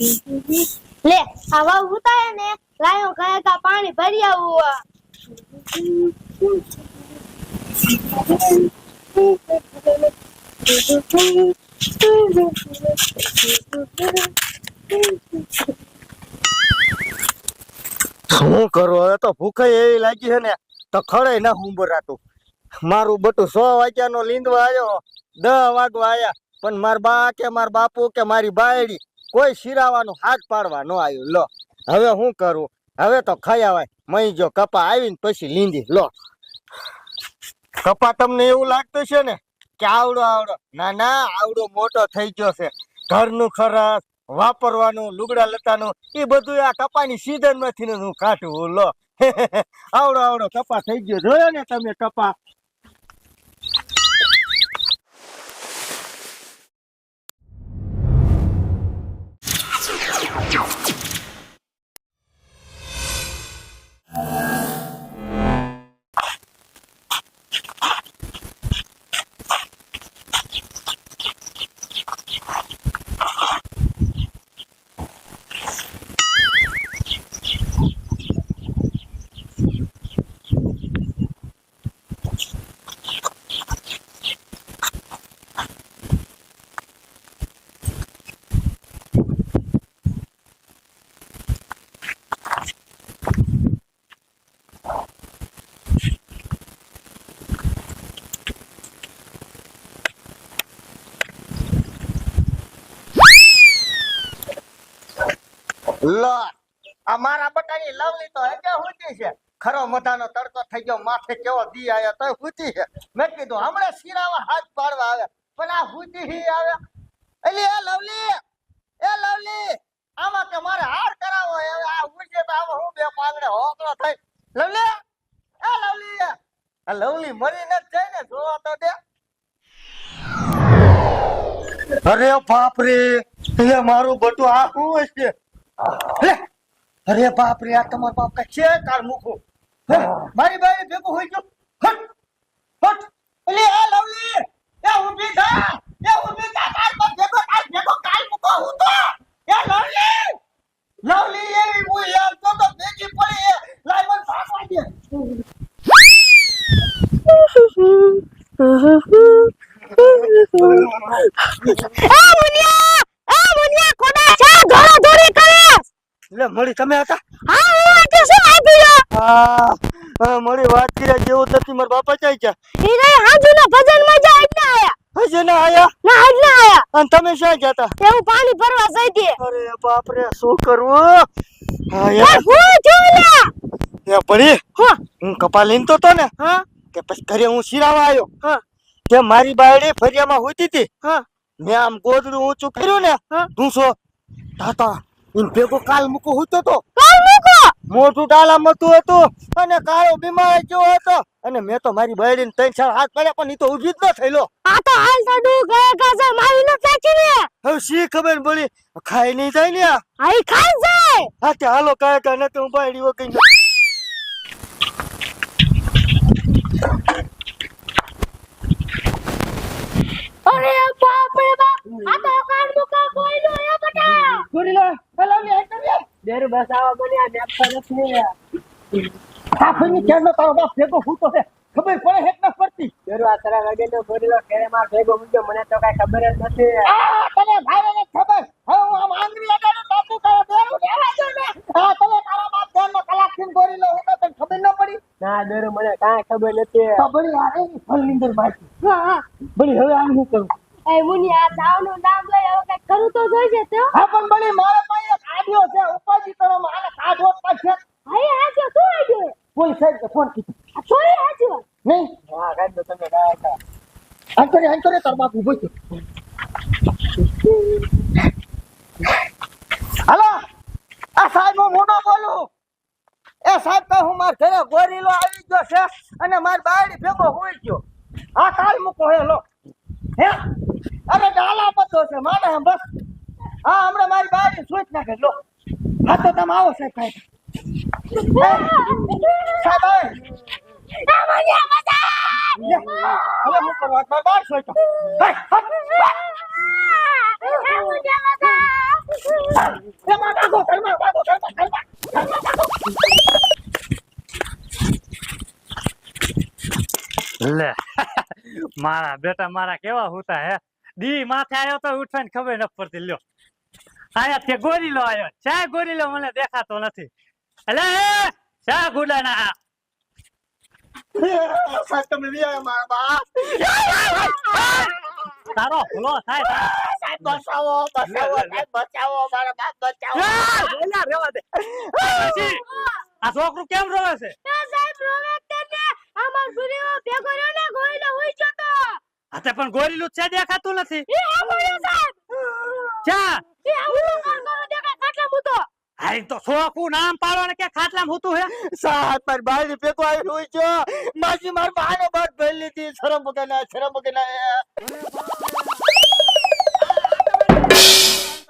લે આવા ઉતાય ને લાયો ગયા તા પાણી ભરી આવું શું કરું હવે તો ભૂખ એવી લાગી છે ને તો ખડે ના હુંબરાતું મારું બટું 100 વાગ્યાનો લીંદવા આવ્યો 10 વાગવા આયા પણ માર બા કે માર બાપુ કે મારી બાયડી કોઈ શિરાવાનું હાથ પાડવા ન આવ્યું લો હવે શું કરું હવે તો ખાઈ આવાય મઈ જો કપા આવીને પછી લીંદી લો કપા તમને એવું લાગતું છે ને કે આવડો ના ના આવડો મોટો થઈ ગયો છે ઘરનું ખર્ચ વાપરવાનું લુગડા લતાનું એ બધું આ કપાની સીઝન માંથી ને હું કાઢું લો આવડો કપા થઈ ગયો જોયો ને તમે કપા લો આ મારા બટાની લવલી તો હજે હુતી છે ખરો મધાનો તડકો થઈ ગયો માથે કેવો દી આયો તો હુતી છે મેં કીધું હમણાં શિરાવા હાથ પાડવા આવે પણ આ હુતી હી આવે એલી એ લવલી આમાં કે મારે હાર કરાવો હવે આ હુજે તો આમાં હું બે પાંગડે હોકળો થઈ લવલી આ લવલી મરી ન જાય ને જોવા તો દે અરે બાપ રે એ મારું બટું આ શું છે અરે બાપ રે આ તમાર બાપ કા છે કાર મુખો મારી બાઈ ભેગો હોઈ ગયો હટ એટલે આ લવલી એ ઊભી થા કાર પર ભેગો કાલ મુકો હું તો એ લવલી એવી હું યાર તો ભેગી પડી લાઈ મન ભાગવા દે મુનિયા કોડા છે ધોળો ધોળી કરે લે મળી તમે હતા હા હું આટે શું આપ્યો હા મળી વાત કર્યા જેવું નથી મારા બાપા ચાઈ ગયા ઈ રે હાજુના ભજન માં જા એટલે આયા હજે ના આયા ના એટલે આયા અને તમે શું ગયા એવું પાણી ભરવા જઈ દે અરે બાપ રે શું કરવું હા યાર હું જોલા એ પડી હા હું કપા લીનતો તો ને હા કે પછી ઘરે હું શિરાવા આવ્યો હા કે મારી બાયડી ફરિયામાં હોતી હતી હા મેં આમ ગોદડું ઊંચું કર્યું ને હા ઢૂંસો તાતા ઇન ભેગો કાલ મૂકો હોતો તો કાલ મૂકો મોટું ડાલા મતું હતું અને કાળો બીમાર જેવો હતો અને મેં તો મારી બાયડીને 3-4 હાથ પડ્યા પણ ઈ તો ઊભી જ ન થઈલો આ તો હાલ સાડુ ગયા ગાજર મારી ન નાખી ને હવે શી ખબર પડી ખાઈ નહીં જાય ને આઈ ખાઈ જાય હા તે હાલો કાય ન તો હું બાયડી વો કઈ અરે બાપ રે બાપ આ તો કાલ મૂકો કોઈ નો એ બટા ગોરીલા હલાવલી આઈ કરી દેર બસ આવા બન્યા મેપ પર નથી આ ફની કેનો તારો બાપ ભેગો ફૂટો છે ખબર પડે હેક ન પડતી દેર આ તારા વાગે તો ગોરીલો કેરે માં ભેગો મૂક્યો મને તો કઈ ખબર જ નથી આ તને ભાઈ ને ખબર હવે હું આમ આંગળી અડાડો તાતું તારો દેરું લેવા દો ને આ તને તારા બાપ ધ્યાન કલાક થી ગોરીલો હું તો તને ખબર ન પડી ના દેર મને કાઈ ખબર નથી ખબર યાર એ ફલિંદર બાકી હા બળી હવે આમ હું કરું એ મુનિયા દાવનું નામ લઈ હવે કઈ કરું તો જોઈશે તો હા પણ બળી મારા પાસે એક આડિયો છે ઉપાજી કરો મારે કાઢો પાછે હાય હાજો તું આજો કોઈ સાહેબ ફોન કીધું આ છોરી હાજો નહીં હા કાઢ દો તમે કાઢા અંતરે તાર બાપ ઉભો છે હાલો આ સાહેબ હું મોટો બોલું એ સાહેબ કહું હું માર ઘરે ગોરીલો આવી ગયો છે અને માર બાયડી ભેગો હોઈ ગયો આ કાલ મૂકો હે લો હે અરે ડાલા બધો છે માને હમ બસ હા હમણાં મારી બાયડી સ્વિચ નાખે લો હા તો તમે આવો સાહેબ કાઈ સાહેબ આ મુનિયા મજા હવે હું કરવા બાર સ્વિચ એ ઉજા માતા એમાં ભાગો ઘરમાં ભાગો ઘરમાં લે મારા બેટા મારા કેવા હોતા હે દી માથે આવ્યો તો ઉઠવાની ખબર ન પડતી લ્યો આયા તે ગોરીલો આવ્યો ચા ગોરીલો મને દેખાતો નથી અલે ચા ગુડાના સાહેબ તમે વિયા મારા બાપ તારો ભૂલો થાય સાહેબ બચાવો સાહેબ બચાવો મારા બાપ બચાવો બોલ્યા રેવા દે પછી આ છોકરું કેમ રોવે છે એ સાહેબ રોવે તેને અમાર સુરીઓ ભેગો રહ્યો ને ગોઈલો હોય છો તો હાતે પણ ગોરીલું છે દેખાતું નથી એ આમળ્યો સાહેબ ચા એ આવડો કારગરો દેખાય કાટલા મૂતો હાઈ તો છોકરું નામ પાડો ને કે ખાટલામાં હોતું હે સાહેબ મારી બાઈ ભેગો આવી રોઈ છો માસી માર બહાને બાદ ભરી લીધી શરમ વગરના